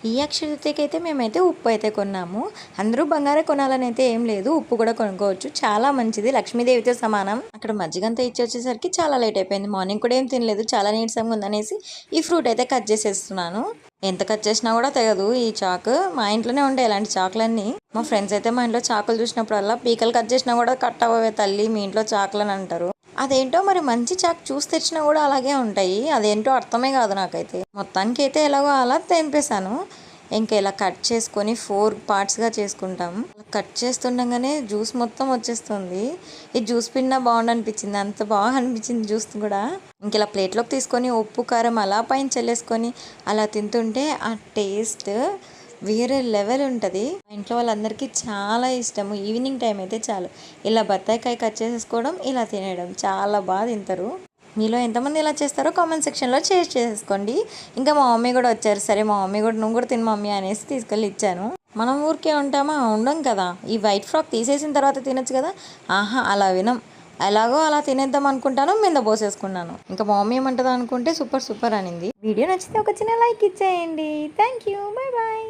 ఈ అక్షయ తృతీయకి అయితే మేమైతే ఉప్పు అయితే కొన్నాము. అందరూ బంగారే కొనాలని అయితే ఏం లేదు, ఉప్పు కూడా కొనుక్కోవచ్చు. చాలా మంచిది, లక్ష్మీదేవితో సమానం. అక్కడ మజ్జిగంతా ఇచ్చి వచ్చేసరికి చాలా లేట్ అయిపోయింది. మార్నింగ్ కూడా ఏం తినలేదు, చాలా నీరసంగా ఉందనేసి ఈ ఫ్రూట్ అయితే కట్ చేసేస్తున్నాను. ఎంత కట్ చేసినా కూడా తెగదు ఈ చాకు. మా ఇంట్లోనే ఉంటాయి ఇలాంటి చాకులన్నీ. మా ఫ్రెండ్స్ అయితే మా ఇంట్లో చాకులు చూసినప్పుడల్లా పీకలు కట్ చేసినా కూడా కట్ అవ్వవే తల్లి మీ ఇంట్లో చాకులు అని అంటారు. అదేంటో మరి మంచి చాకు చూసి తెచ్చినా కూడా అలాగే ఉంటాయి. అదేంటో అర్థమే కాదు నాకైతే. మొత్తానికి అయితే ఎలాగో అలా తెంపేశాను. ఇంకా ఇలా కట్ చేసుకొని 4 పార్ట్స్గా చేసుకుంటాం. కట్ చేస్తుండగానే జ్యూస్ మొత్తం వచ్చేస్తుంది. ఈ జ్యూస్ పిండినా బాగుండు అనిపించింది, అంత బాగా అనిపించింది జ్యూస్ కూడా. ఇంక ఇలా ప్లేట్లోకి తీసుకొని ఉప్పు కారం అలా పైన చల్లేసుకొని అలా తింటుంటే ఆ టేస్ట్ వేరే లెవెల్ ఉంటుంది. మా ఇంట్లో వాళ్ళందరికీ చాలా ఇష్టము. ఈవినింగ్ టైం అయితే చాలు ఇలా బత్తాయికాయ కట్ చేసేసుకోవడం, ఇలా తినేయడం చాలా బాగా తింటారు. మీలో ఎంతమంది ఇలా చేస్తారో కామెంట్ సెక్షన్లో షేర్ చేసేసుకోండి. ఇంకా మా మమ్మీ కూడా వచ్చారు. సరే మా మమ్మీ కూడా నువ్వు కూడా తిను మమ్మీ అనేసి తీసుకెళ్ళి ఇచ్చాను. మనం ఊరికే ఉంటామా, ఉండం కదా. ఈ వైట్ ఫ్రాక్ తీసేసిన తర్వాత తినొచ్చు కదా. ఆహా అలా వినం, ఎలాగో అలా తినేద్దాం అనుకుంటాను, మీద పోసేసుకున్నాను. ఇంకా మా మమ్మీ ఏమంటుంది అనుకుంటే సూపర్ సూపర్ అనింది. వీడియో నచ్చితే ఒక చిన్న లైక్ ఇచ్చేయండి. Thank you, bye bye.